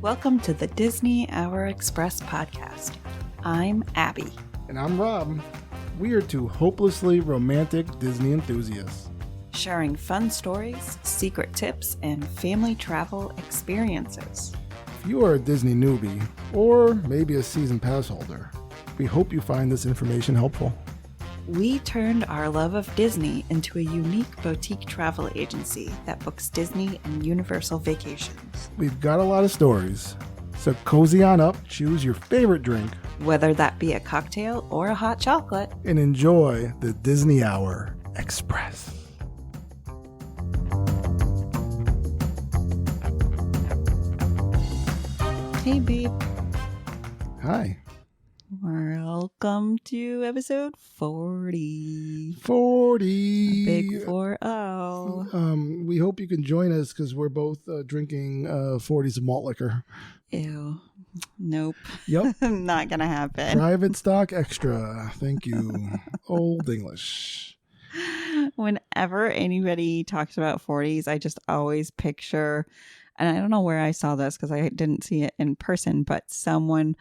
Welcome to the Disney Hour Express podcast. I'm Abby. And I'm Rob. We are two hopelessly romantic Disney enthusiasts. Sharing fun stories, secret tips, and family travel experiences. If you are a Disney newbie, or maybe a season pass holder, we hope you find this information helpful. We turned our love of Disney into a unique boutique travel agency that books Disney and Universal vacations. We've got a lot of stories, so cozy on up, choose your favorite drink, Whether that be a cocktail or a hot chocolate. and enjoy the Disney Hour Express. Hey, babe. Hi. Welcome to episode 40. 40. Big 4-0. We hope you can join us because we're both drinking 40s of malt liquor. Ew. Nope. Yep. Not gonna happen. Private stock extra. Thank you. Old English. Whenever anybody talks about 40s, I just always picture, and I don't know where I saw this because I didn't see it in person, but someone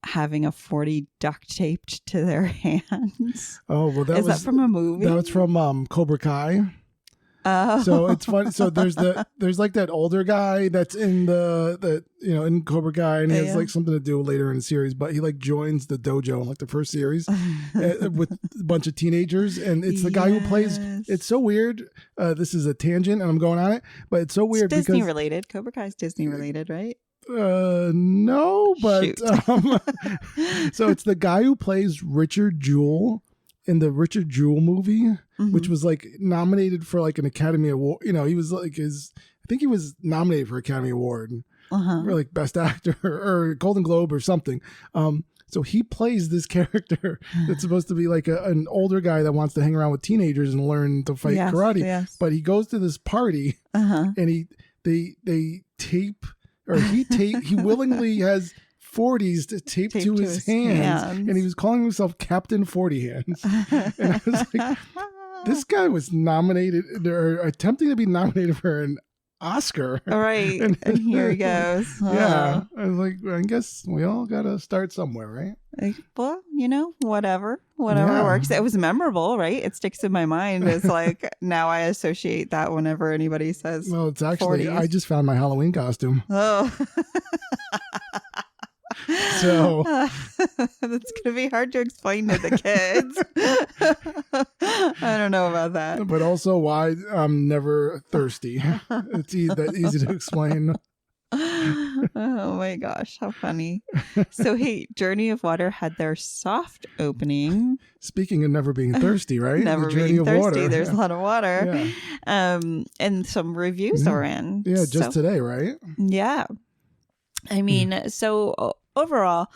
having a 40 duct taped to their hands. Oh, well, that from a movie? That was from Cobra Kai. Oh. So it's funny. So there's like that older guy that's in in Cobra Kai, and he has like something to do later in the series, but he like joins the dojo in like the first series with a bunch of teenagers, and it's the guy who plays. It's so weird. This is a tangent, and I'm going on it, but it's so weird Disney because related. Cobra Kai is Disney related, right? No, but so it's the guy who plays Richard Jewell in the Richard Jewell movie, which was like nominated for like an Academy Award. You know, he was like I think he was nominated for Academy Award for like Best Actor or Golden Globe or something. So he plays this character that's supposed to be like an older guy that wants to hang around with teenagers and learn to fight karate. Yes. But he goes to this party and they tape. Or he willingly has 40s to tape to his hands, and he was calling himself Captain 40 Hands. And I was like, this guy was nominated or attempting to be nominated for an Oscar. All right, and here he goes. Yeah, I was like, I guess we all got to start somewhere, right? Well, whatever works. It was memorable, right? It sticks in my mind. It's like now I associate that whenever anybody says. Well, it's actually 40s. I just found my Halloween costume. Oh. So that's gonna be hard to explain to the kids. I don't know about that. But also why I'm never thirsty. It's that easy to explain. Oh my gosh, how funny. So hey, Journey of Water had their soft opening. Speaking of never being thirsty, right? Never being thirsty. There's a lot of water. Yeah. And some reviews are in. Yeah, just today, right? Yeah. I mean, so overall,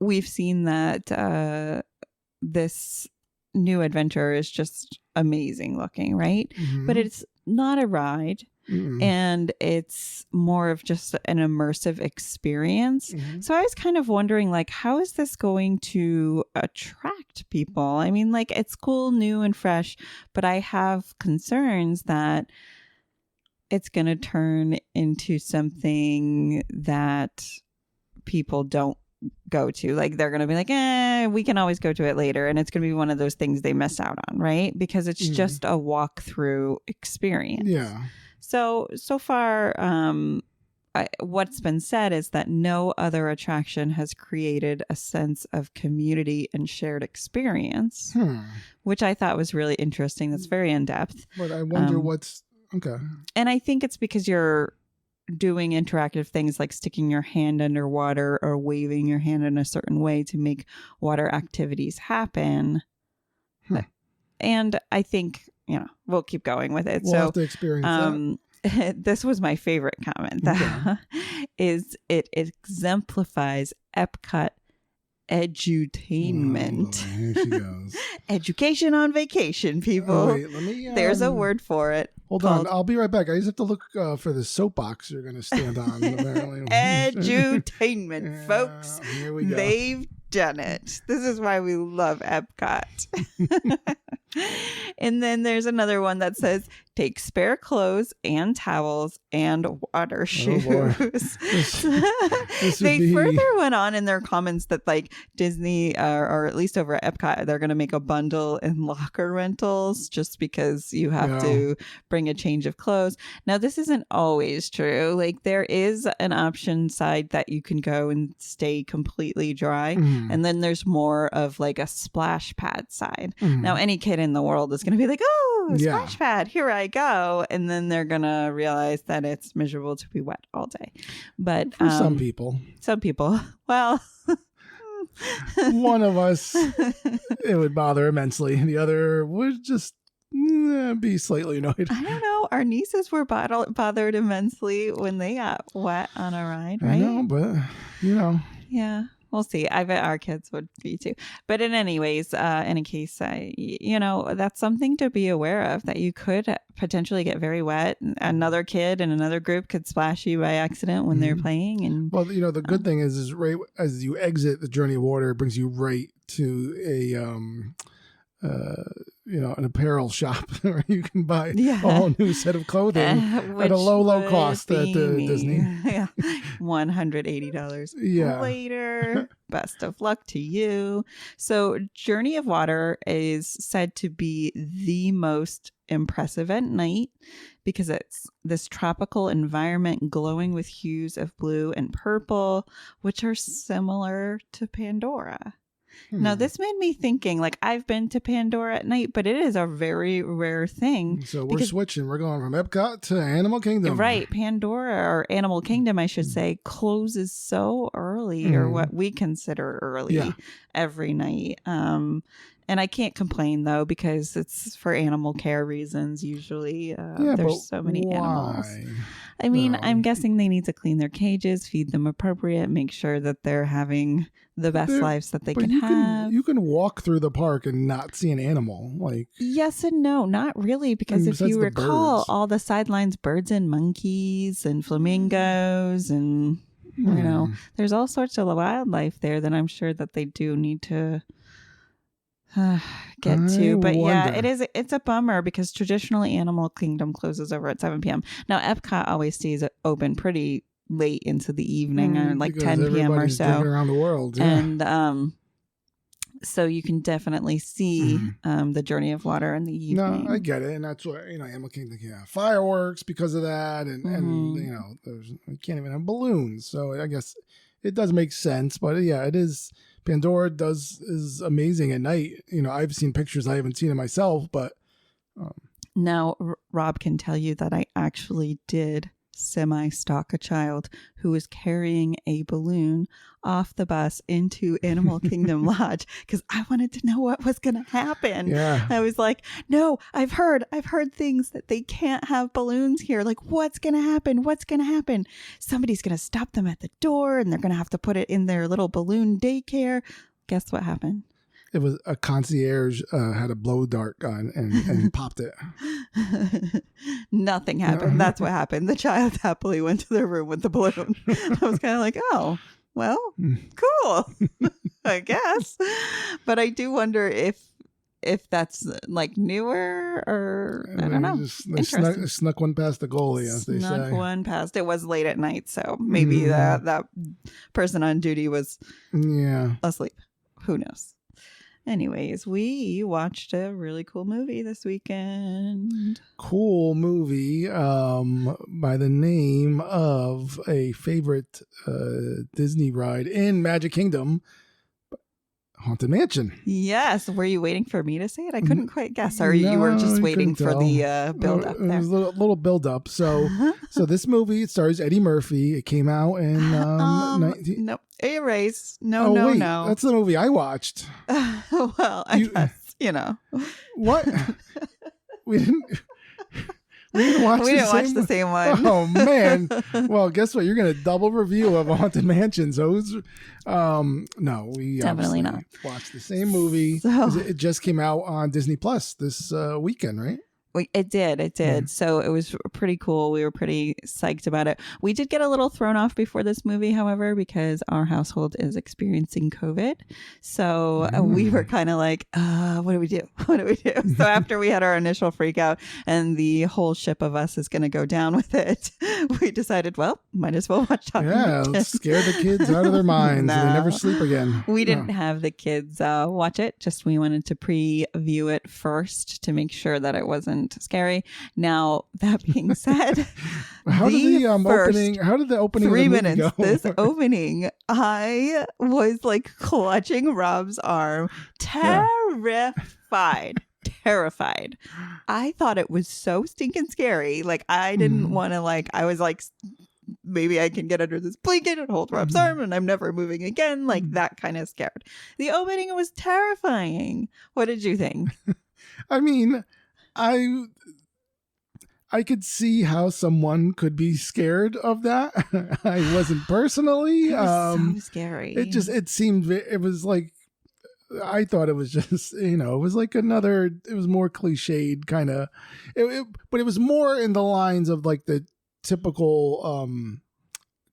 we've seen that this new adventure is just amazing looking, right? But it's not a ride. And it's more of just an immersive experience. So I was kind of wondering, like, how is this going to attract people? I mean, like, it's cool, new and fresh, but I have concerns that it's going to turn into something that people don't go to. Like, they're going to be like, we can always go to it later. And it's going to be one of those things they miss out on, right? Because it's just a walkthrough experience. Yeah. So far, what's been said is that no other attraction has created a sense of community and shared experience, which I thought was really interesting. That's very in-depth. But I wonder okay. And I think it's because you're doing interactive things like sticking your hand underwater or waving your hand in a certain way to make water activities happen. And I think, we'll keep going with it. We'll have to experience that. This was my favorite comment. Is it exemplifies Epcot edutainment. Oh, here she goes. Education on vacation, people. Oh, wait, let me, there's a word for it. Hold on. I'll be right back. I just have to look for the soapbox you're going to stand on. Apparently. Edutainment, folks. Here we go. They've done it. This is why we love Epcot. And then there's another one that says, take spare clothes and towels and water shoes. They further went on in their comments that like Disney, or at least over at Epcot, they're going to make a bundle in locker rentals just because you have to bring a change of clothes. Now, this isn't always true. Like there is an option side that you can go and stay completely dry. And then there's more of like a splash pad side. Now, any kid in the world is going to be like, oh, splash pad, here I go. And then they're going to realize that it's miserable to be wet all day. But for some people, well, one of us, it would bother immensely. The other would just be slightly annoyed. I don't know. Our nieces were bothered immensely when they got wet on a ride, right? I know, but Yeah. We'll see. I bet our kids would be too. But in any case, that's something to be aware of, that you could potentially get very wet. Another kid in another group could splash you by accident when they're playing. And well, the good thing is right as you exit the Journey of Water, it brings you right to a an apparel shop where you can buy a whole new set of clothing at a low cost at Disney. Yeah, $180 later. Best of luck to you. So Journey of Water is said to be the most impressive at night because it's this tropical environment glowing with hues of blue and purple, which are similar to Pandora. Now, this made me thinking, like, I've been to Pandora at night, but it is a very rare thing. So we're switching. We're going from Epcot to Animal Kingdom. Right. Pandora, or Animal Kingdom, I should say, closes so early, or what we consider early, every night. And I can't complain, though, because it's for animal care reasons, usually. There's so many animals. I mean, I'm guessing they need to clean their cages, feed them appropriate, make sure that they're having the best lives that they can have. You can walk through the park and not see an animal. Like, yes and no, not really, because if you recall, all the sidelines, birds and monkeys and flamingos and there's all sorts of wildlife there that I'm sure that they do need to get to. But it's a bummer because traditionally Animal Kingdom closes over at 7 p.m. Now Epcot always stays open pretty late into the evening, or like 10 p.m. or so around the world. And so you can definitely see the Journey of Water in the evening. No, I get it, and that's what Animal Kingdom can have fireworks because of that, and you can't even have balloons. So I guess it does make sense, but it is. Pandora is amazing at night. I've seen pictures. I haven't seen it myself, but now Rob can tell you that I actually did semi-stalk a child who was carrying a balloon off the bus into Animal Kingdom Lodge because I wanted to know what was going to happen. Yeah. I was like, no, I've heard things that they can't have balloons here. Like, what's going to happen? What's going to happen? Somebody's going to stop them at the door and they're going to have to put it in their little balloon daycare. Guess what happened? It was a concierge had a blow dart gun and popped it. Nothing happened. That's what happened. The child happily went to their room with the balloon. I was kind of like, oh, well, cool, I guess. But I do wonder if that's like newer or I don't know. They snuck one past the goalie, as they say. Snuck one past. It was late at night, so maybe that person on duty was asleep. Who knows? Anyways, we watched a really cool movie this weekend. Cool movie by the name of a favorite Disney ride in Magic Kingdom, Haunted Mansion. Yes. Were you waiting for me to say it? I couldn't quite guess. Or you were just waiting for the build-up there? It was a little build-up. So this movie, it stars Eddie Murphy. It came out in... No, erase. No. That's the movie I watched. Well, I guess, What? We didn't watch the same one. Oh, man. Well, guess what? You're going to double review of Haunted Mansion. So no, we definitely not watched the same movie. So, it just came out on Disney Plus this weekend, right? It did. So it was pretty cool. We were pretty psyched about it. We did get a little thrown off before this movie, however, because our household is experiencing COVID. So we were kind of like, what do we do? What do we do? So after we had our initial freak out and the whole ship of us is going to go down with it, we decided, well, might as well watch Talking to let's scare the kids out of their minds and they never sleep again. We didn't have the kids watch it. Just we wanted to preview it first to make sure that it wasn't scary. Now, that being said, how did the opening 3 of the minutes movie go? This opening, I was like clutching Rob's arm, terrified. I thought it was so stinking scary. Like, I didn't want to, I was like, maybe I can get under this blanket and hold Rob's arm and I'm never moving again. Like, that kind of scared. The opening was terrifying. What did you think? I mean, I could see how someone could be scared of that. I wasn't personally. It was so scary. It was like, I thought it was just, it was like it was more cliched kind of, but it was more in the lines of like the typical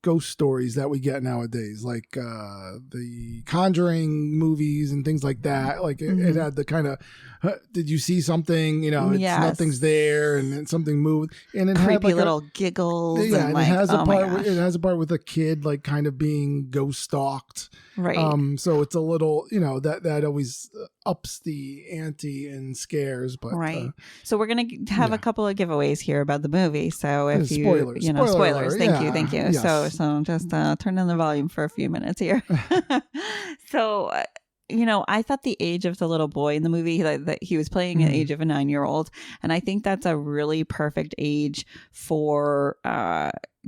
ghost stories that we get nowadays, like the Conjuring movies and things like that. Like it had the kind of, did you see something? Nothing's there, and then something moved, and it creepy had like little giggles. Yeah, and it has a part. it It has a part with a kid like kind of being ghost stalked. Right. So it's a little, that always ups the ante and scares. But right. So we're gonna have a couple of giveaways here about the movie. So if spoilers. Thank you. Yes. So just turn down the volume for a few minutes here. So. I thought the age of the little boy in the movie, that he was playing an age of a 9-year-old. And I think that's a really perfect age for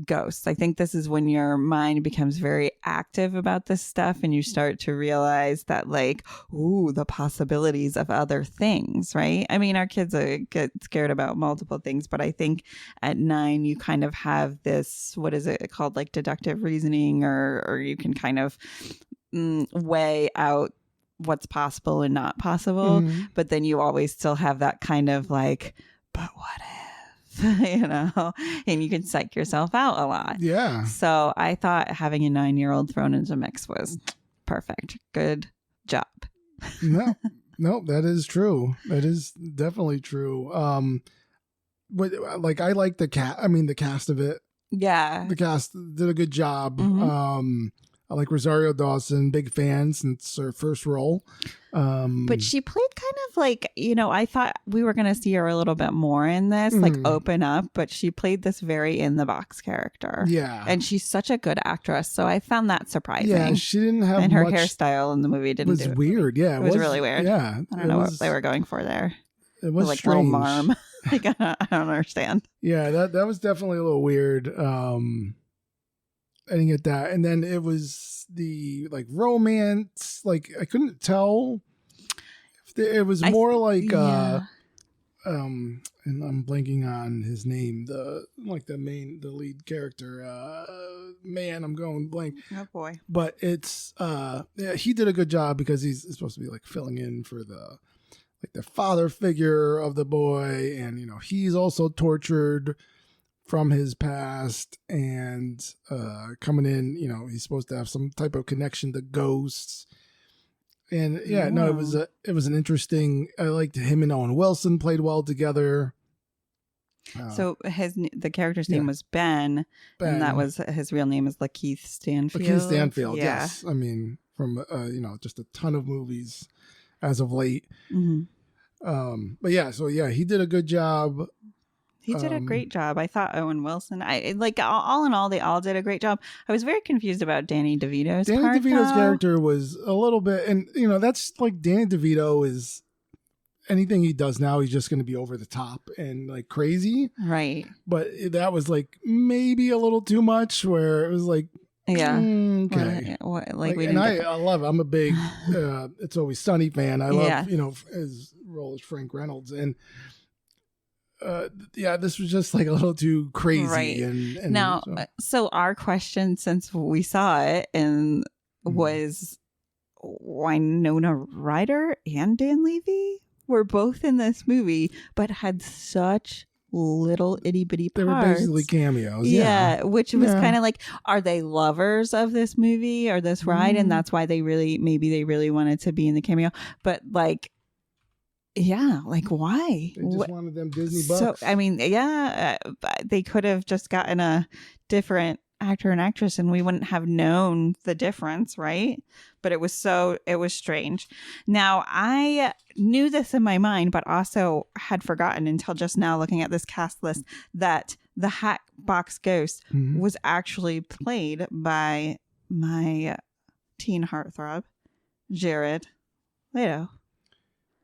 ghosts. I think this is when your mind becomes very active about this stuff and you start to realize that the possibilities of other things, right? I mean, our kids get scared about multiple things, but I think at 9, you kind of have this, what is it called? Like deductive reasoning, or you can kind of weigh out what's possible and not possible, but then you always still have that kind of but what if, and you can psych yourself out a lot. Yeah. So I thought having a 9-year-old thrown into the mix was perfect. Good job. No, that is true. That is definitely true. But I like the cast of it. Yeah. The cast did a good job. I like Rosario Dawson, big fan since her first role. But she played kind of I thought we were going to see her a little bit more in this, open up, but she played this very in the box character. Yeah. And she's such a good actress. So I found that surprising. Yeah, she didn't have and her hairstyle in the movie didn't was weird. Yeah. It was really weird. Yeah. I don't know what they were going for there. It was little strange. marm. I don't understand. Yeah, that was definitely a little weird. I didn't get that. And then it was the romance. I couldn't tell if it was more and I'm blanking on his name. The lead character. I'm going blank. Oh boy. But it's he did a good job because he's supposed to be filling in for the father figure of the boy, and he's also tortured from his past, and coming in, he's supposed to have some type of connection to ghosts. And it was an interesting. I liked him and Owen Wilson played well together. So the character's name was Ben, and that was his real name is Lakeith Stanfield. Lakeith Stanfield, yeah. Yes. I mean, from just a ton of movies as of late. But he did a good job. He did a great job. I thought Owen Wilson, all in all, they all did a great job. I was very confused about Danny DeVito's part. Danny DeVito's character was a little bit, and that's Danny DeVito is, anything he does now, he's just going to be over the top and crazy. Right. But that was maybe a little too much, where it was yeah. Okay. I love it. I'm a big It's Always Sunny fan. I love, his role as Frank Reynolds. And this was just a little too crazy. Right. And now, so our question, since we saw it, and was Winona Ryder and Dan Levy were both in this movie, but had such little itty bitty parts. They were basically cameos. Yeah, which was kind of like, are they lovers of this movie or this ride? And that's why they really wanted to be in the cameo. But like, yeah, like why? They just wanted them Disney bucks. So I mean, they could have just gotten a different actor and actress and we wouldn't have known the difference, right? But it was strange. Now, I knew this in my mind, but also had forgotten until just now looking at this cast list that the Hatbox Ghost was actually played by my teen heartthrob, Jared Leto.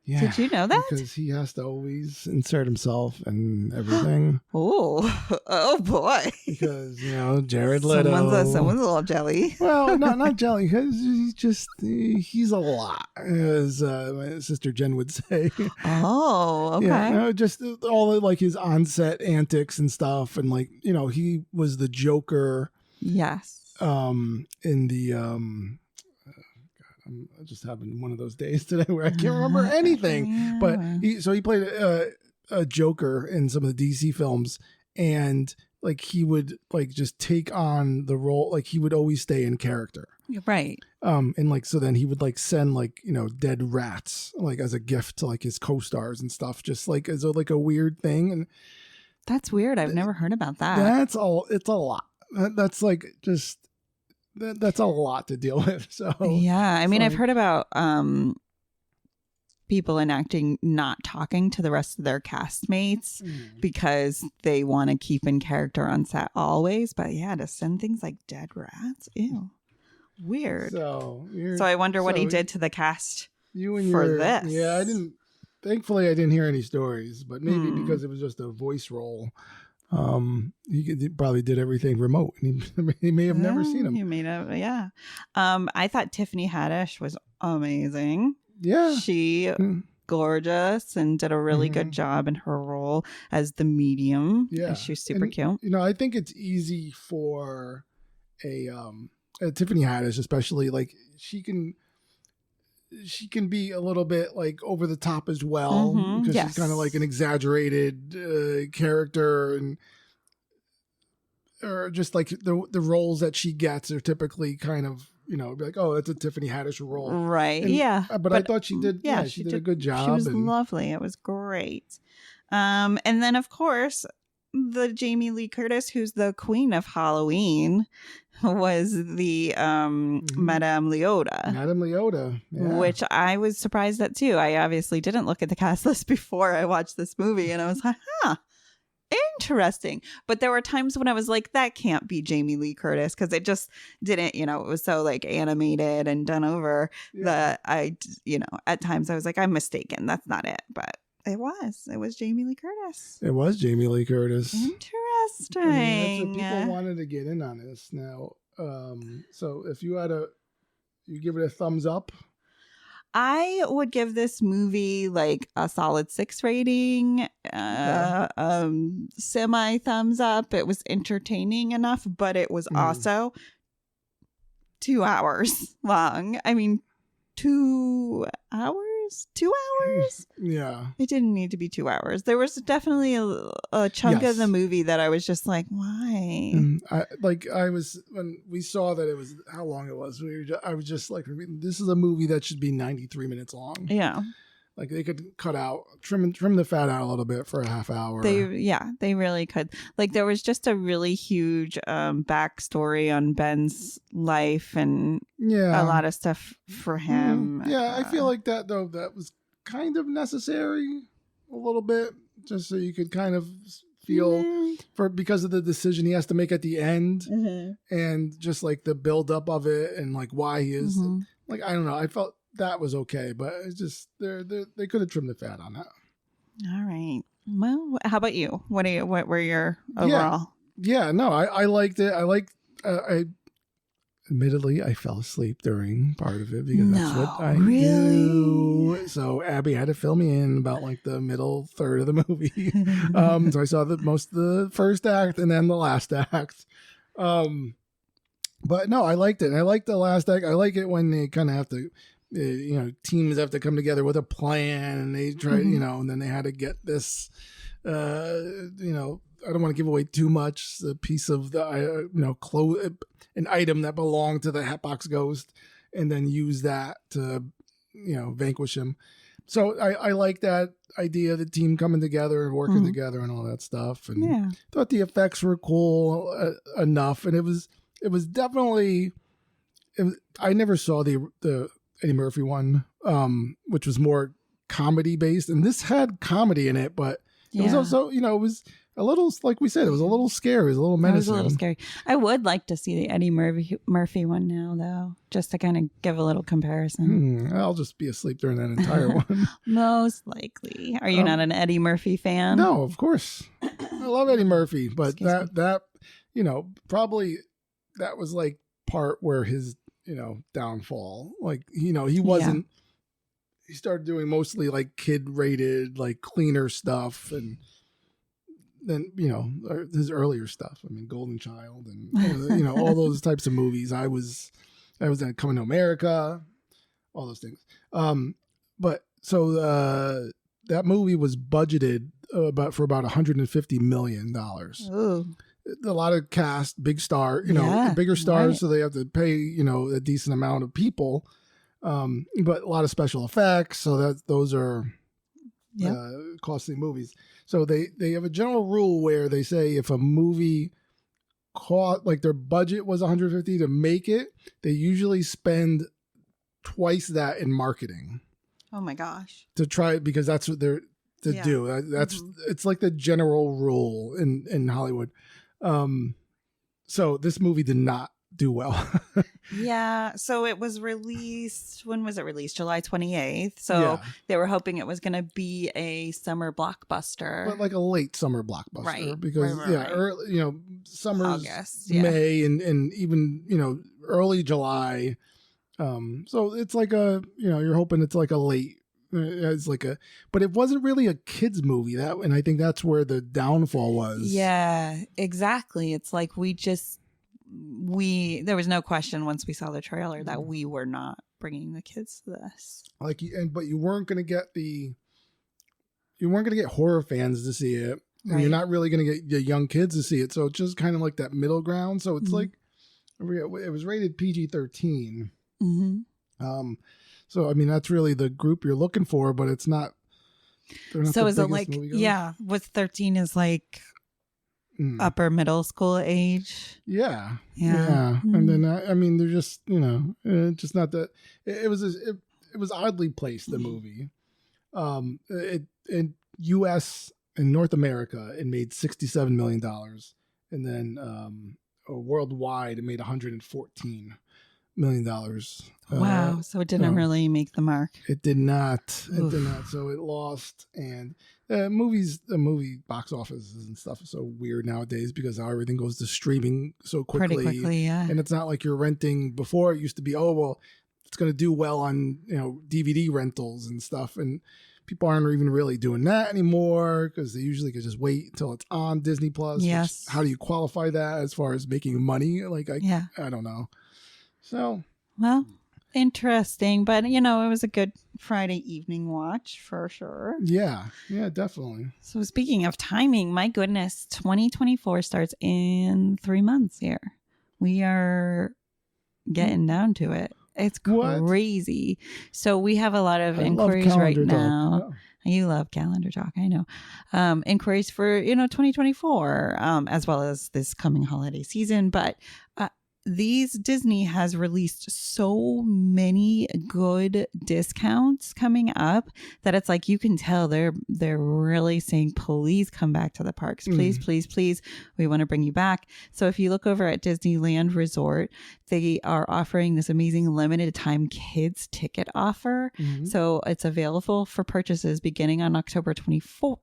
Yeah, did you know that? Because he has to always insert himself and everything. Oh boy! Because Jared Leto. Someone's a little jelly. Well, not jelly. Because he's a lot, as my sister Jen would say. Oh, okay. Yeah, just all of, like his on-set antics and stuff, and like he was the Joker. Yes. In the I'm just having one of those days today where I can't remember anything. Yeah. But he played a Joker in some of the DC films, and like he would like just take on the role, like he would always stay in character. Right. And like so then he would like send like dead rats like as a gift to like his co-stars and stuff, just like as a weird thing. And that's weird. I've never heard about that. That's all. It's a lot. That's like just. That's a lot to deal with. So yeah, I mean, I've heard about people in acting not talking to the rest of their castmates because they want to keep in character on set always. But yeah, to send things like dead rats, ew, weird. So I wonder what he did to the cast for this. Yeah, I didn't. Thankfully, I didn't hear any stories, but maybe because it was just a voice role. He probably did everything remote, and he may have never seen him. He may have, yeah. I thought Tiffany Haddish was amazing. Yeah, she gorgeous and did a really good job in her role as the medium. Yeah, she's super cute. I think it's easy for a Tiffany Haddish, especially like she can be a little bit like over the top as well because she's kind of like an exaggerated character, and or just like the roles that she gets are typically kind of be like, oh, that's a Tiffany Haddish role, right? And, but I thought she did. Yeah, she did a good job. She was lovely. It was great. And then of course the Jamie Lee Curtis, who's the queen of Halloween, was the Madame Leota. Madame Leota. Yeah. Which I was surprised at too. I obviously didn't look at the cast list before I watched this movie, and I was like, interesting. But there were times when I was like, that can't be Jamie Lee Curtis, because it just didn't, it was so like animated and done over that I, at times I was like, I'm mistaken. That's not it. But it was Jamie Lee Curtis. It was Jamie Lee Curtis. Interesting. That's what people wanted to get in on this now. So if you you give it a thumbs up? I would give this movie like a solid 6 rating, semi thumbs up. It was entertaining enough, but it was also 2 hours long. I mean, 2 hours? 2 hours? Yeah. It didn't need to be 2 hours. There was definitely a chunk of the movie that I was just like, why? When we saw that it was how long it was, I was just like, this is a movie that should be 93 minutes long. Yeah. Like they could cut out, trim the fat out a little bit for a half hour. They really could. Like there was just a really huge backstory on Ben's life and a lot of stuff for him. Yeah, I feel like that though, that was kind of necessary a little bit, just so you could kind of feel because of the decision he has to make at the end, and just like the build up of it and like why he is like, I don't know. I felt that was okay, but it's just they could have trimmed the fat on that. All right. Well, how about you? What were your overall? Yeah, no, I liked it. I admittedly I fell asleep during part of it because that's what I do. So Abby had to fill me in about like the middle third of the movie. So I saw most of the first act and then the last act. But no, I liked it. And I liked the last act. I like it when they kind of have to teams have to come together with a plan, and they try, and then they had to get this, I don't want to give away too much, a piece of the, an item that belonged to the Hatbox Ghost, and then use that to, vanquish him. So I like that idea, the team coming together and working together and all that stuff. And thought the effects were cool enough. And it was definitely, I never saw the Eddie Murphy one, which was more comedy based. And this had comedy in it, but it was also, it was a little, like we said, it was a little scary. It was a little menacing. It was a little scary. I would like to see the Eddie Murphy one now, though, just to kind of give a little comparison. I'll just be asleep during that entire one. Most likely. Are you not an Eddie Murphy fan? No, of course. I love Eddie Murphy, but that probably that was like part where his, downfall. Like, he wasn't. He started doing mostly like kid rated, like cleaner stuff, and then his earlier stuff. I mean, Golden Child and all those types of movies. I was Coming to America, all those things. But so that movie was budgeted for about $150 million. Ooh. A lot of cast, big star, bigger stars, right. So they have to pay a decent amount of people. But a lot of special effects, so those are costly movies. So they have a general rule where they say if a movie cost, like their budget was 150 to make it, they usually spend twice that in marketing. Oh my gosh! To try, because that's what they're to do. That's it's like the general rule in Hollywood. So this movie did not do well. So it was released, when was it released? July 28th. So they were hoping it was going to be a summer blockbuster, but like a late summer blockbuster, right? Because right. Early, summer's August, May and even early July. So it's like you're hoping it's like a late. It's like but it wasn't really a kids movie, and I think that's where the downfall was. Yeah, exactly. It's like there was no question once we saw the trailer that we were not bringing the kids to this. But you weren't going to get horror fans to see it, and right. You're not really going to get the young kids to see it. So it's just kind of like that middle ground. So it's like, it was rated PG-13. Mm-hmm. So I mean that's really the group you're looking for, but it's not. So is it like with 13 is like upper middle school age? Yeah. Mm-hmm. And then I mean they're just just not that. It was oddly placed, the movie. In U.S. in North America it made $67 million, and then worldwide it made $114 million. Wow. So it didn't really make the mark. It did not. It did not. So it lost. And the movie box offices and stuff is so weird nowadays because how everything goes to streaming so quickly. Pretty quickly, yeah. And it's not like you're renting. Before it used to be, it's going to do well on DVD rentals and stuff. And people aren't even really doing that anymore because they usually could just wait until it's on Disney Plus. Yes. How do you qualify that as far as making money? Like I don't know. So, well, interesting, but it was a good Friday evening watch for sure. Yeah, definitely. So speaking of timing, my goodness, 2024 starts in 3 months here. We are getting down to it. It's crazy. So we have a lot of inquiries right now. Yeah. You love calendar talk, I know. Inquiries for 2024, as well as this coming holiday season, but Disney has released so many good discounts coming up that it's like you can tell they're really saying, please come back to the parks. Please, please, please. We want to bring you back. So if you look over at Disneyland Resort, they are offering this amazing limited time kids ticket offer. Mm-hmm. So it's available for purchases beginning on October 24th.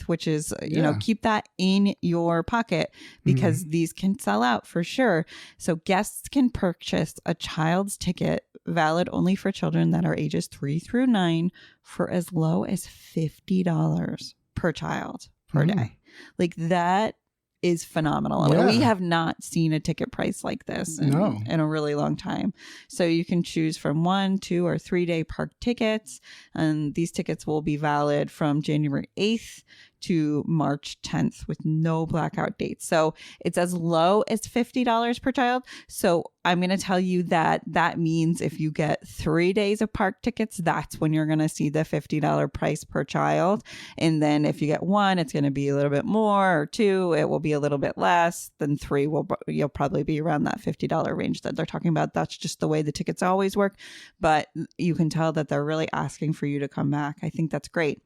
Which is, keep that in your pocket because these can sell out for sure. So guests can purchase a child's ticket valid only for children that are ages 3 through 9 for as low as $50 per child per day. Like that is phenomenal. Yeah. We have not seen a ticket price like this in a really long time. So you can choose from 1, 2, or 3 day park tickets. And these tickets will be valid from January 8th to March 10th with no blackout dates. So it's as low as $50 per child. So I'm going to tell you that means if you get 3 days of park tickets, that's when you're going to see the $50 price per child. And then if you get 1, it's going to be a little bit more, or 2, it will be a little bit less. Then 3, you'll probably be around that $50 range that they're talking about. That's just the way the tickets always work. But you can tell that they're really asking for you to come back. I think that's great.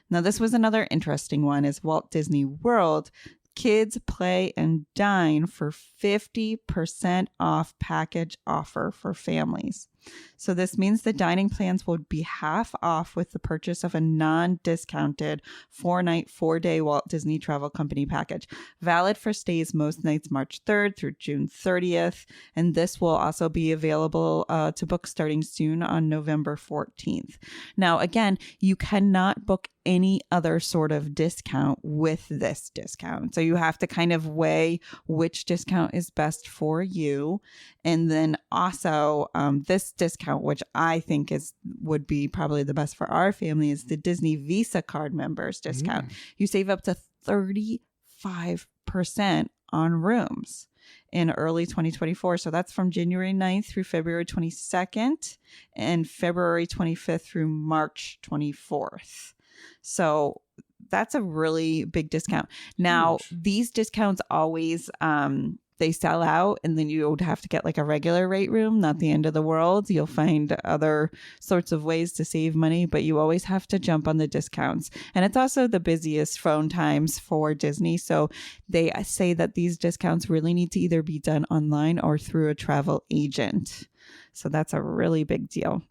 Now, this was another interesting one is Walt Disney World. Kids Play and Dine for 50% off package offer for families. So this means the dining plans would be half off with the purchase of a non-discounted 4-night, 4-day Walt Disney Travel Company package, valid for stays most nights March 3rd through June 30th. And this will also be available to book starting soon on November 14th. Now, again, you cannot book any other sort of discount with this discount. So you have to kind of weigh which discount is best for you. And then also this discount, which I think would be probably the best for our family, is the Disney Visa card members discount. You save up to 35% on rooms in early 2024. So that's from January 9th through February 22nd and February 25th through March 24th. So that's a really big discount. Now, these discounts always, they sell out, and then you would have to get like a regular rate room, not the end of the world. You'll find other sorts of ways to save money, but you always have to jump on the discounts. And it's also the busiest phone times for Disney. So they say that these discounts really need to either be done online or through a travel agent. So that's a really big deal.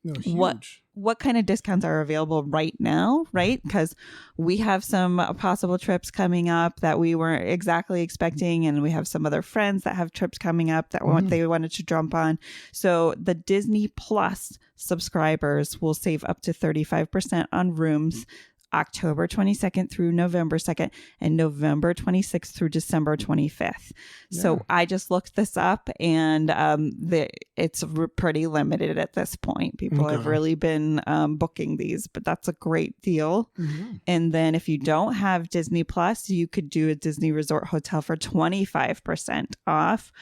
No, huge. What kind of discounts are available right now, right? Because we have some possible trips coming up that we weren't exactly expecting, and we have some other friends that have trips coming up that they wanted to jump on. So the Disney Plus subscribers will save up to 35% on rooms October 22nd through November 2nd and November 26th through December 25th. Yeah. So I just looked this up, and it's pretty limited at this point. People have really been booking these, but that's a great deal. And then if you don't have Disney Plus, you could do a Disney Resort Hotel for 25% off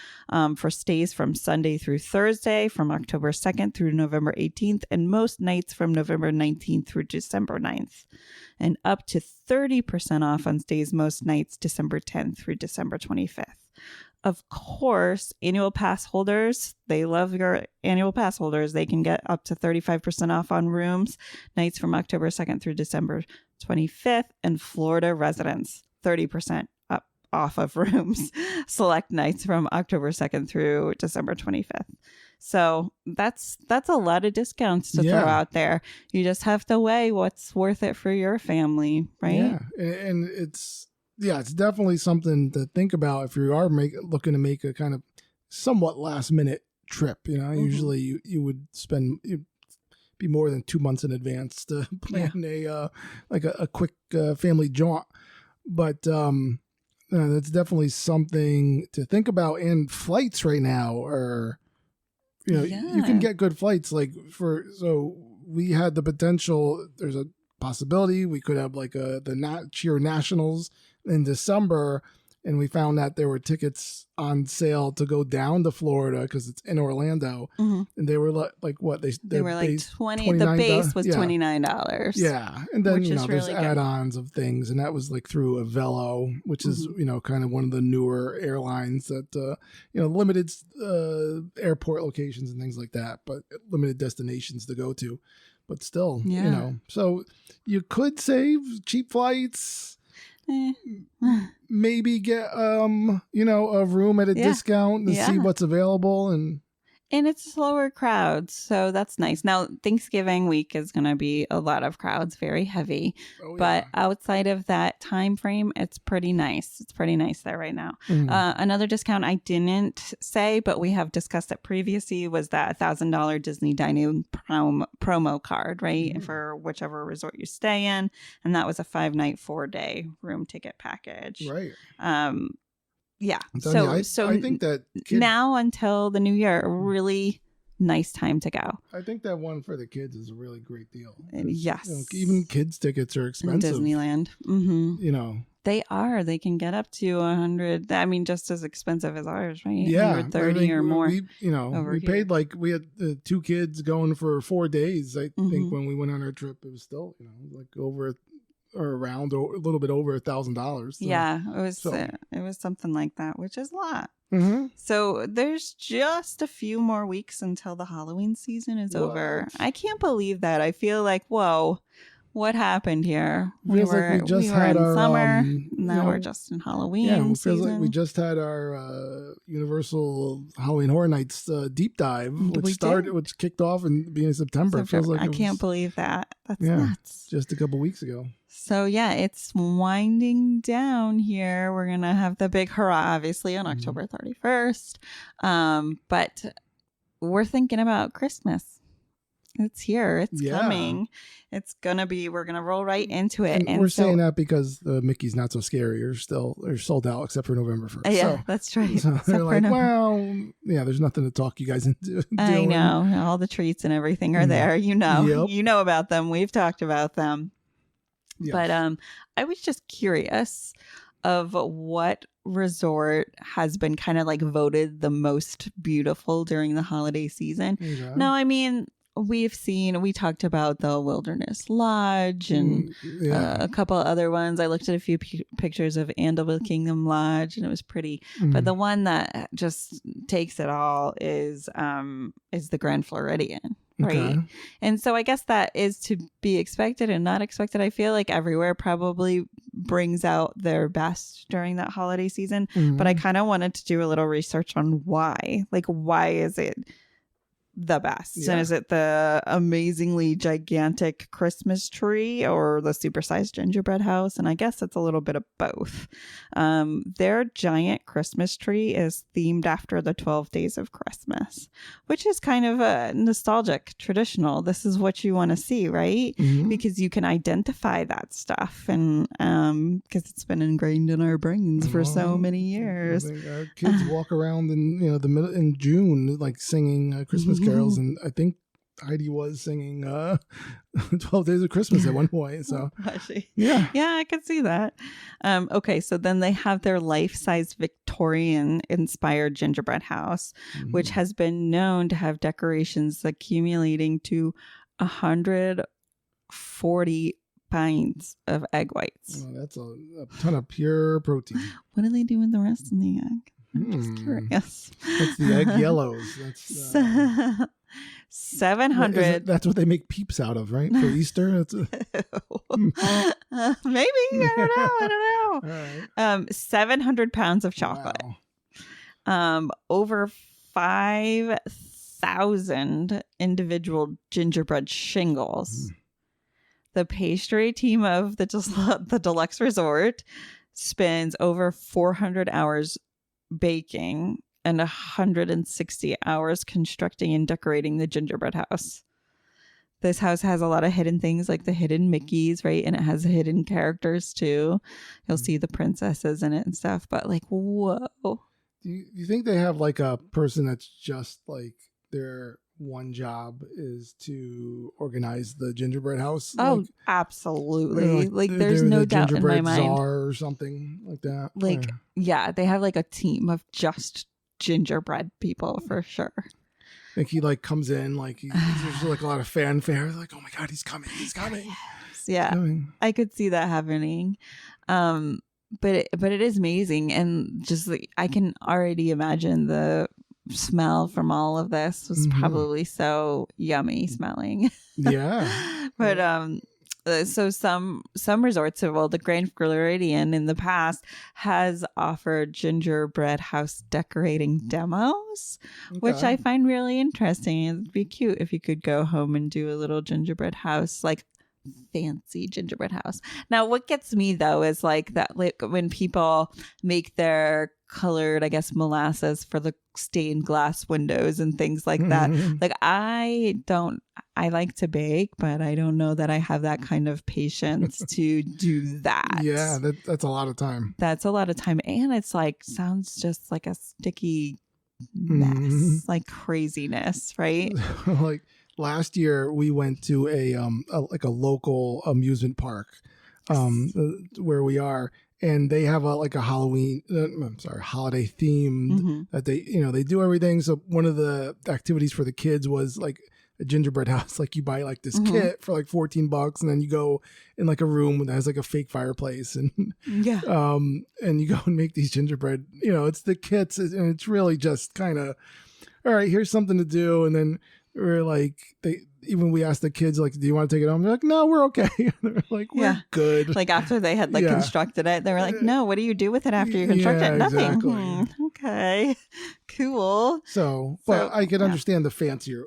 for stays from Sunday through Thursday from October 2nd through November 18th, and most nights from November 19th through December 9th. And up to 30% off on stays most nights December 10th through December 25th. Of course, annual pass holders, they love your annual pass holders. They can get up to 35% off on rooms nights from October 2nd through December 25th. And Florida residents, 30% off of rooms select nights from October 2nd through December 25th. So that's a lot of discounts to throw out there. You just have to weigh what's worth it for your family, right? Yeah, and it's definitely something to think about if you are looking to make a kind of somewhat last minute trip. You know, usually you would be more than 2 months in advance to plan a quick family jaunt, but that's definitely something to think about. And flights right now are. You can get good flights so we had the potential, there's a possibility we could have the Cheer Nationals in December, and we found that there were tickets on sale to go down to Florida because it's in Orlando, and they were they were like 20. The base was $29. Yeah, and then there's really add-ons of things, and that was through Avelo, which is kind of one of the newer airlines that limited airport locations and things like that, but limited destinations to go to, but still, so you could save cheap flights. Maybe get a room at a discount and see what's available. And And it's slower crowds, so that's nice. Now, Thanksgiving week is going to be a lot of crowds, very heavy. Oh, But yeah. outside of that time frame, it's pretty nice. It's pretty nice there right now. Mhm. Another discount I didn't say, but we have discussed it previously, was that $1,000 Disney Dining promo card, right? Mhm. For whichever resort you stay in. And that was a 5-night, 4-day room ticket package. Right. Yeah. I'm telling you, So I think that now until the new year, a really nice time to go. I think that one for the kids is a really great deal. 'Cause, Yes. even kids tickets are In expensive. Disneyland. Mm-hmm. You know. They are. They can get up to 100. I mean, just as expensive as ours, right? Yeah, 130 or more. We paid we had 2 kids going for 4 days. I think when we went on our trip, it was still like over or around or a little bit over $1,000. So. Yeah, it was something like that, which is a lot. Mm-hmm. So there's just a few more weeks until the Halloween season is over. I can't believe that. I feel like, whoa, what happened here? We were in summer. Now we're just in Halloween it feels season. like we just had our Universal Halloween Horror Nights deep dive, which kicked off in the beginning of September. It feels like I can't believe that. That's nuts. Just a couple weeks ago. So yeah, it's winding down here. We're gonna have the big hurrah, obviously, on October 31st. But we're thinking about Christmas. It's here. It's coming. It's gonna be. We're gonna roll right into it. And we're saying that because the Mickey's Not So Scary are sold out except for November 1st. Yeah, so, that's right. So they're like, there's nothing to talk you guys into. I know. All the treats and everything are there. You know about them. We've talked about them. Yes. But I was just curious of what resort has been kind of like voted the most beautiful during the holiday season. Okay. No, I mean, we talked about the Wilderness Lodge and a couple other ones. I looked at a few pictures of Andeville Kingdom Lodge and it was pretty. But the one that just takes it all is the Grand Floridian. Right. Okay. And so I guess that is to be expected and not expected. I feel like everywhere probably brings out their best during that holiday season. But I kind of wanted to do a little research on why. Like, why is it the best? Yeah. And is it the amazingly gigantic Christmas tree or the supersized gingerbread house? And I guess it's a little bit of both. Their giant Christmas tree is themed after the 12 days of Christmas, which is kind of a nostalgic, traditional. This is what you want to see, right? Because you can identify that stuff, and because it's been ingrained in our brains for so many years. I think our kids walk around in in June like singing Christmas carols, and I think Heidi was singing 12 Days of Christmas at one point. So yeah, I could see that. Okay, so then they have their life-size Victorian inspired gingerbread house, which has been known to have decorations accumulating to 140 pints of egg whites. Oh, that's a ton of pure protein. What do they do with the rest of the egg? I'm just curious. That's the egg yellows. That's 700. That's what they make Peeps out of, right? For Easter. Maybe. I don't know. All right. 700 pounds of chocolate. Wow. Over 5,000 individual gingerbread shingles. The pastry team of the deluxe resort spends over 400 hours baking and 160 hours constructing and decorating the gingerbread house. This house has a lot of hidden things, like the hidden Mickeys, right? And it has hidden characters too. You'll see the princesses in it and stuff, but like, whoa. Do you think they have like a person that's just like their one job is to organize the gingerbread house? Oh, like, absolutely. Like there's no doubt in my mind. Czar or something like that. Like, yeah, they have like a team of just gingerbread people for sure. Like he like comes in, like there's like a lot of fanfare. Like, oh my God, he's coming. Yes, yeah, coming. I could see that happening. But it is amazing, and just like I can already imagine the smell from all of this was probably so yummy smelling. Yeah. But So some resorts, well, the Grand Floridian in the past has offered gingerbread house decorating demos, which I find really interesting. It'd be cute if you could go home and do a little gingerbread house, like fancy gingerbread house. Now, what gets me though is like that, like when people make their colored, I guess, molasses for the stained glass windows and things like that. Like I like to bake, but I don't know that I have that kind of patience to do that. Yeah, that's a lot of time. That's a lot of time. And it's like, sounds just like a sticky mess, like craziness, right? Like last year we went to a local amusement park where we are, and they have a Halloween, holiday theme that they do everything. So one of the activities for the kids was like a gingerbread house. Like you buy like this kit for like $14, and then you go in like a room that has like a fake fireplace, and and you go and make these gingerbread. It's the kits, and it's really just kind of, all right, here's something to do, and then we're like we asked the kids, like, do you want to take it home? They're like, no, we're okay. They're like, we're good. Like after they had constructed it, they were like, no, what do you do with it after you construct it? Nothing. Exactly. Okay, cool. So I can understand the fancier,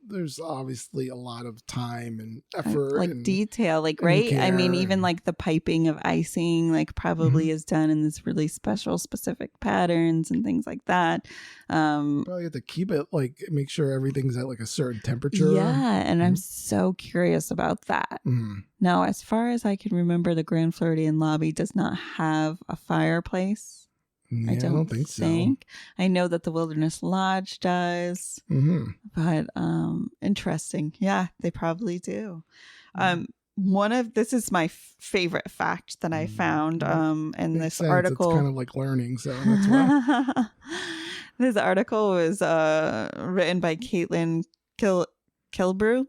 there's obviously a lot of time and effort, like detail, like, right? I mean, even like the piping of icing, like probably is done in this really special, specific patterns and things like that. Probably have to keep it, like, make sure everything's at like a certain temperature. Yeah, and I'm so curious about that. Now, as far as I can remember, the Grand Floridian lobby does not have a fireplace. Yeah, I don't think so. I know that the Wilderness Lodge does, but interesting. Yeah, they probably do. This is my favorite fact that I found in this article. It's kind of like learning, so that's why. This article was written by Caitlin Kilbrew.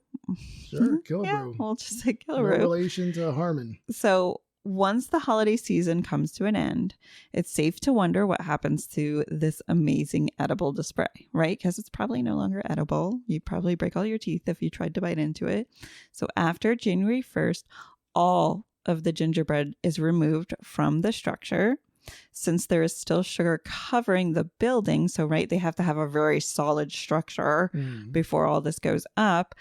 Sure, Kilbrew. Yeah, we'll just say Kilbrew. No relation to Harmon. So, once the holiday season comes to an end, it's safe to wonder what happens to this amazing edible display, right? Because it's probably no longer edible. You'd probably break all your teeth if you tried to bite into it. So after January 1st, all of the gingerbread is removed from the structure. Since there is still sugar covering the building, so right, they have to have a very solid structure before all this goes up.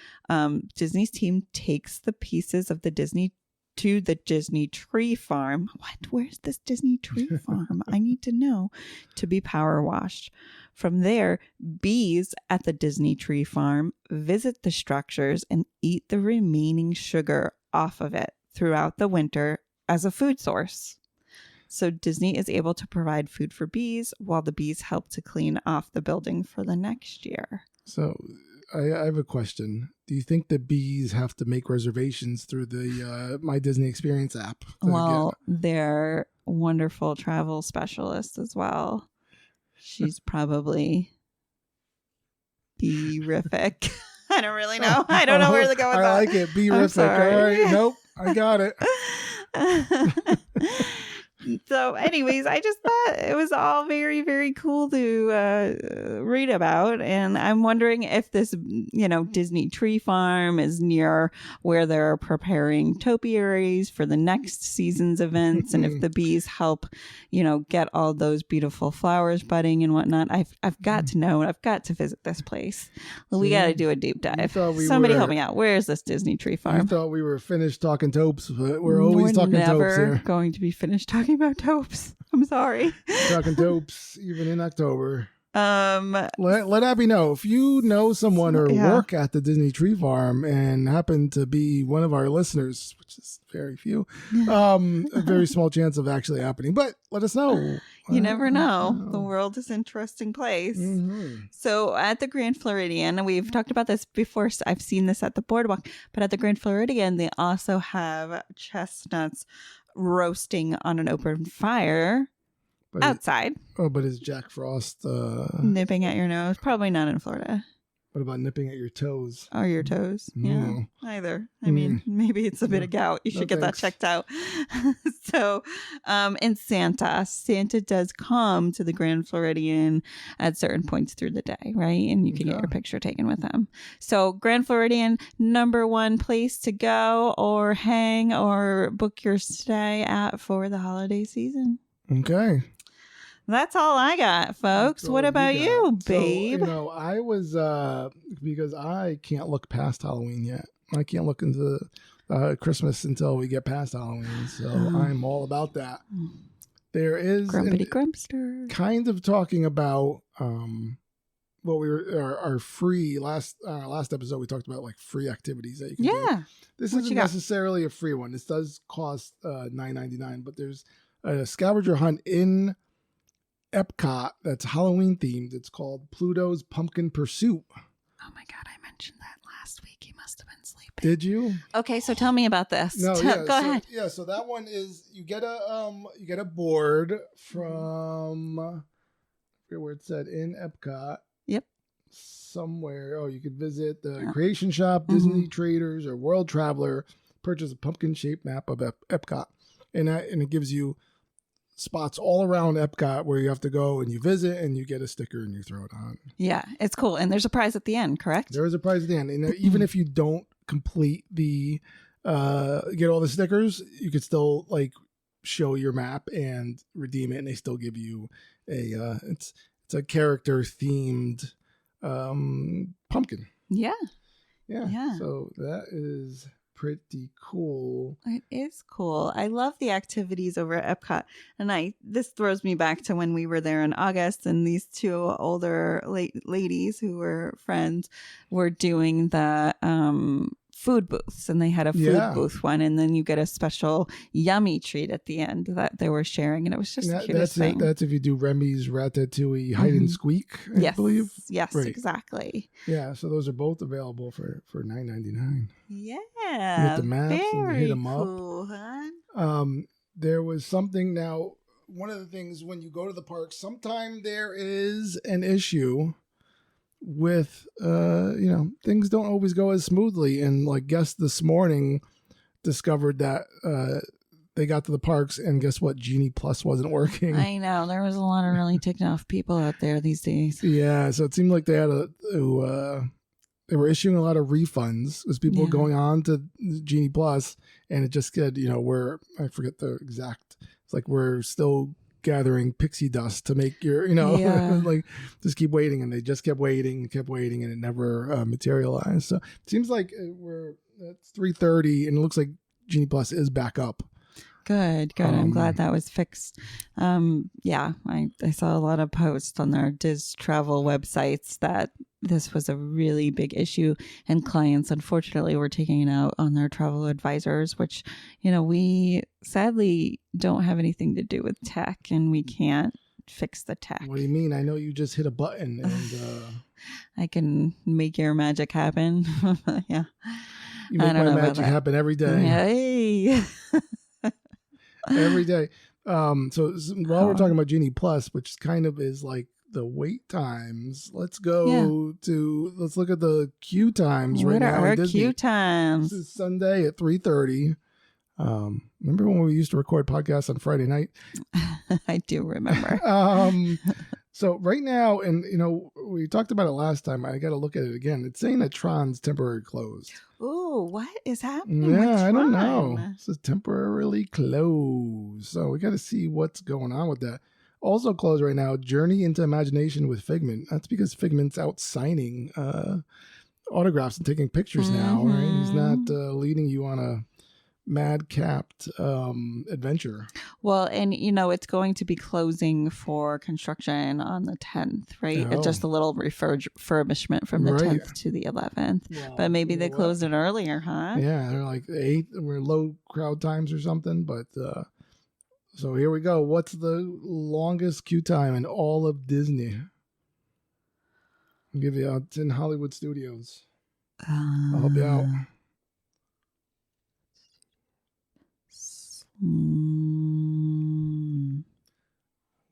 Disney's team takes the pieces of the Disney to the Disney Tree Farm. What? Where's this Disney Tree Farm? I need to know. To be power washed. From there, bees at the Disney Tree Farm visit the structures and eat the remaining sugar off of it throughout the winter as a food source. So Disney is able to provide food for bees while the bees help to clean off the building for the next year. So I have a question. Do you think the bees have to make reservations through the My Disney Experience app? Well, they're wonderful travel specialists as well. She's probably bee-rific. I don't really know. I don't know where to go with that. I like it. Bee-rific. All right. Nope. I got it. So anyways, I just thought it was all very, very cool to read about. And I'm wondering if this, Disney Tree Farm is near where they're preparing topiaries for the next season's events. And if the bees help, get all those beautiful flowers budding and whatnot. I've got to know, and I've got to visit this place. We got to do a deep dive. Somebody help me out. Where is this Disney Tree Farm? I thought we were finished talking taupes, but we're always talking taupes here. Never going to be finished talking about taupes. I'm sorry. Talking taupes even in October. Let Abby know if you know someone or work at the Disney Tree Farm and happen to be one of our listeners, which is very few. A very small chance of actually happening, but let us know. You never know. The world is an interesting place. So at the Grand Floridian, and we've talked about this before, so I've seen this at the boardwalk, but at the Grand Floridian, they also have chestnuts roasting on an open fire outside. But is Jack Frost nipping at your nose? Probably not in Florida. What about nipping at your toes? Or your toes? Yeah, Mm. either. I mean, maybe it's a bit of gout. You should get that checked out. So, in Santa does come to the Grand Floridian at certain points through the day, right? And you can get your picture taken with him. So, Grand Floridian, number one place to go or hang or book your stay at for the holiday season. Okay. That's all I got, folks. What about you, babe? So, I was, because I can't look past Halloween yet. I can't look into Christmas until we get past Halloween. So I'm all about that. There is Grumpity Grumpster. Kind of talking about what we were our free last episode. We talked about like free activities that you can do. This isn't necessarily a free one. This does cost $9.99, but there's a scavenger hunt in Epcot that's Halloween themed. It's called Pluto's Pumpkin Pursuit. Oh my God, I mentioned that last week. You must have been sleeping. Did you? Okay, so tell me about this. No, Go ahead. Yeah, so that one is you get a board from I forget where it said in Epcot. Yep. Somewhere. Oh, you could visit the Creation Shop, Disney Traders, or World Traveler. Purchase a pumpkin-shaped map of Epcot, and it gives you spots all around Epcot where you have to go and you visit and you get a sticker and you throw it on. Yeah, it's cool. And there's a prize at the end, correct? There is a prize at the end. And even if you don't complete the, get all the stickers, you could still like show your map and redeem it. And they still give you it's a character themed pumpkin. Yeah. So that is pretty cool. It is cool. I love the activities over at Epcot, and this throws me back to when we were there in August, and these two older ladies who were friends were doing the food booths, and they had a food booth one, and then you get a special yummy treat at the end that they were sharing, and it was just the cutest thing. That's if you do Remy's Ratatouille Hide and Squeak, I believe. Yes, right. Exactly. Yeah, so those are both available for $9.99. Yeah, you get the maps and you hit them cool, up. Huh? There was something now. One of the things when you go to the park, sometimes there is an issue with things don't always go as smoothly, and like guests this morning discovered that they got to the parks and guess what, Genie Plus wasn't working. I know there was a lot of really ticked off people out there these days. Yeah, so it seemed like they had they were issuing a lot of refunds as people were going on to Genie Plus, and it just said, I forget the exact, it's like we're still gathering pixie dust to make your, like just keep waiting, and they just kept waiting, and it never materialized. So it seems like it's 3:30, and it looks like Genie Plus is back up. Good. I'm glad that was fixed. I saw a lot of posts on their Diz Travel websites that this was a really big issue, and clients unfortunately were taking it out on their travel advisors, which, we sadly don't have anything to do with tech, and we can't fix the tech. What do you mean? I know you just hit a button and I can make your magic happen. Yeah. You make my magic happen every day. Hey. Every day. So while we're talking about Genie Plus, which kind of is like the wait times, let's look at the queue times right now. What are our queue times? This is Sunday at 3:30. Remember when we used to record podcasts on Friday night? I do remember. So right now, and we talked about it last time. I got to look at it again. It's saying that Tron's temporarily closed. Ooh, what is happening? Yeah, I don't know. It says temporarily closed. So we got to see what's going on with that. Also closed right now, Journey into Imagination with Figment. That's because Figment's out signing autographs and taking pictures now, right? He's not leading you on a madcapped adventure. Well, and it's going to be closing for construction on the 10th, right? Oh. Just a little refurbishment from the 10th to the 11th. Well, but maybe they closed it earlier, huh? Yeah, they're like 8. We're low crowd times or something. But so here we go. What's the longest queue time in all of Disney? I'll give you. It's in Hollywood Studios. I'll help you out.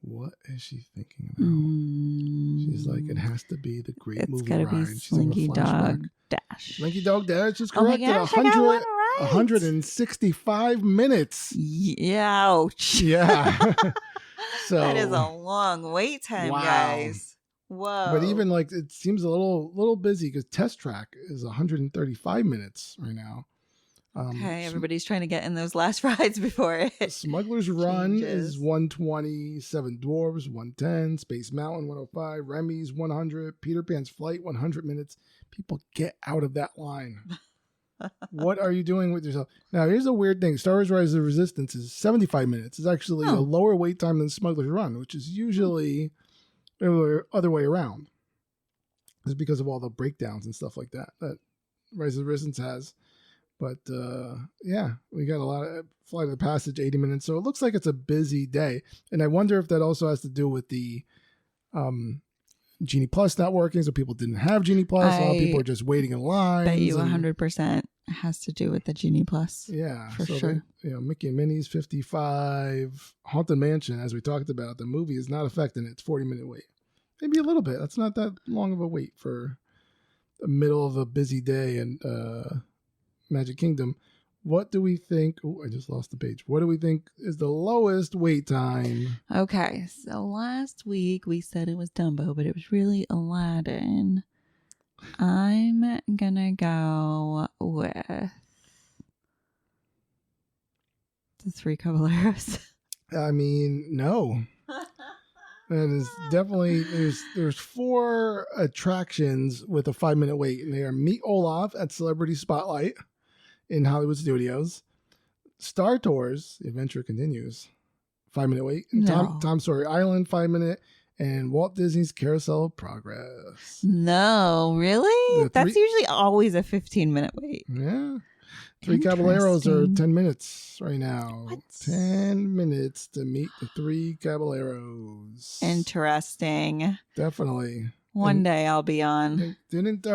What is she thinking about? She's like, it has to be the great It's movie gotta ride. be She's having a Slinky flashback. Dog Dash. Slinky Dog Dash is Oh my correct. gosh, at I got one right. 165 minutes. Yeah, ouch. Yeah. So that is a long wait time, wow. guys. Whoa. But even like it seems a little busy because Test Track is 135 minutes right now. Okay, everybody's trying to get in those last rides before it. Smuggler's Run changes. is 120, Seven Dwarfs 110, Space Mountain 105, Remy's 100, Peter Pan's Flight 100 minutes. People get out of that line. What are you doing with yourself? Now, here's a weird thing. Star Wars Rise of the Resistance is 75 minutes. It's actually a lower wait time than Smuggler's Run, which is usually the other way around. It's because of all the breakdowns and stuff like that Rise of the Resistance has. But yeah, we got a lot of Flight of the Passage, 80 minutes. So it looks like it's a busy day. And I wonder if that also has to do with the Genie Plus not working. So people didn't have Genie Plus. A lot of people are just waiting in line. Bet you 100% has to do with the Genie Plus. Yeah, for sure. Mickey and Minnie's 55. Haunted Mansion, as we talked about, the movie is not affecting it. It's 40-minute wait. Maybe a little bit. That's not that long of a wait for the middle of a busy day and Magic Kingdom. What do we think? Oh, I just lost the page. What do we think is the lowest wait time? Okay, so last week we said it was Dumbo, but it was really Aladdin. I'm gonna go with the Three Caballeros. I mean, no. That is definitely there's 4 attractions with a 5-minute wait, and they are Meet Olaf at Celebrity Spotlight in Hollywood Studios, Star Tours, The Adventure Continues, 5-minute wait, and Tom Sawyer Island 5-minute, and Walt Disney's Carousel of Progress. No, really? That's usually always a 15-minute wait. Yeah. Three Caballeros are 10 minutes right now. What? 10 minutes to meet the Three Caballeros. Interesting. Definitely. One day I'll be on. Didn't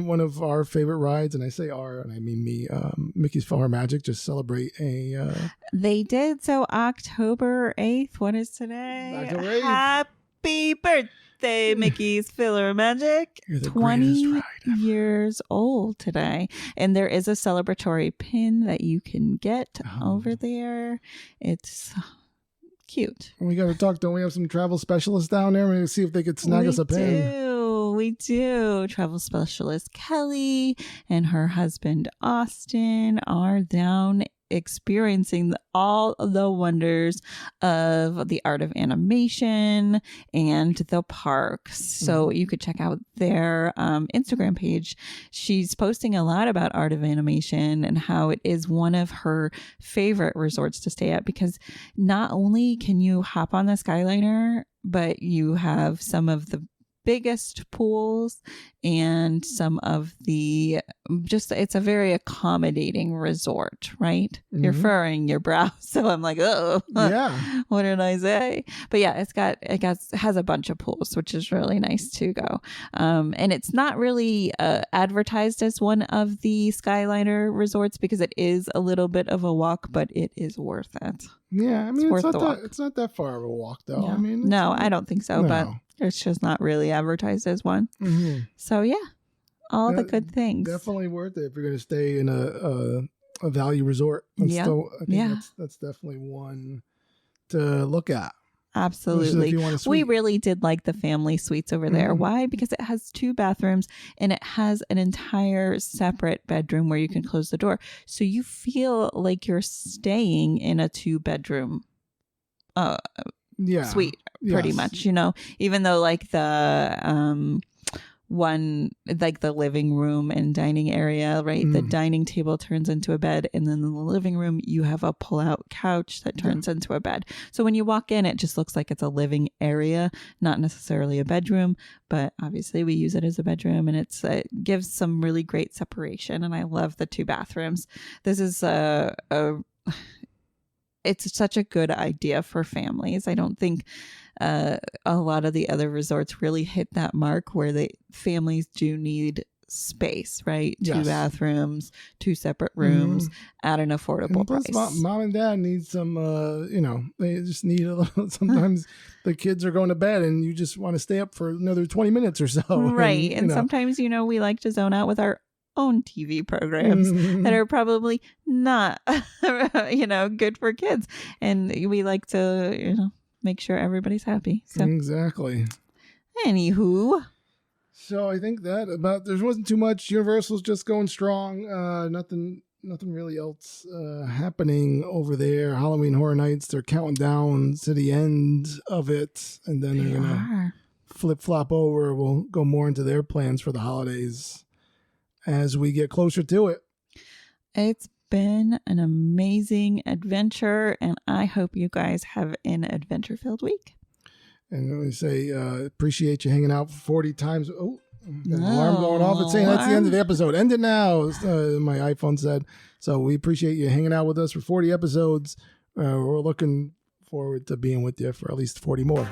one of our favorite rides, and I say our, and I mean me, Mickey's PhilharMagic, just celebrate a... They did. So October 8th, what is today? October 8th. Happy birthday, Mickey's PhilharMagic. You're the 20 years old today. And there is a celebratory pin that you can get over there. It's cute. We got to talk. Don't we have some travel specialists down there? We're going to see if they could snag us a pin. We do. Travel specialist Kelly and her husband Austin are down experiencing all the wonders of the art of animation and the parks. So you could check out their Instagram page. She's posting a lot about art of animation and how it is one of her favorite resorts to stay at, because not only can you hop on the Skyliner, but you have some of the biggest pools and some of the it's a very accommodating resort, right? Mm-hmm. You're furrowing your brow, so I'm like, oh yeah, what did I say? But yeah, it has a bunch of pools, which is really nice to go, and it's not really advertised as one of the Skyliner resorts because it is a little bit of a walk, but it is worth it. Yeah, I mean, it's not that far of a walk though. Yeah. I mean, I don't think so, but it's just not really advertised as one. Mm-hmm. So yeah, all the good things. Definitely worth it if you're going to stay in a value resort. I think that's definitely one to look at. Absolutely. We really did like the family suites over there. Why? Because it has 2 bathrooms and it has an entire separate bedroom where you can close the door. So you feel like you're staying in a 2-bedroom suite pretty much, even though like the one, like the living room and dining area, right? The dining table turns into a bed, and then in the living room you have a pull-out couch that turns into a bed. So when you walk in, it just looks like it's a living area, not necessarily a bedroom, but obviously we use it as a bedroom, and it gives some really great separation. And I love the 2 bathrooms. This is it's such a good idea for families. I don't think a lot of the other resorts really hit that mark where the families do need space, right? Yes. 2 bathrooms, 2 separate rooms at an affordable And plus, price. mom and dad need some, they just need a little, sometimes the kids are going to bed and you just want to stay up for another 20 minutes or so. Right. And sometimes, we like to zone out with our own TV programs that are probably not, good for kids. And we like to, make sure everybody's happy. So exactly. Anywho. So I think that there wasn't too much. Universal's just going strong. Nothing really else happening over there. Halloween Horror Nights, they're counting down to the end of it, and then they're gonna flip-flop over. We'll go more into their plans for the holidays as we get closer to it. It's been an amazing adventure, and I hope you guys have an adventure-filled week. And we say, appreciate you hanging out for 40 times. Oh, an alarm going off. It's saying that's the end of the episode. End it now, my iPhone said. So we appreciate you hanging out with us for 40 episodes. We're looking forward to being with you for at least 40 more.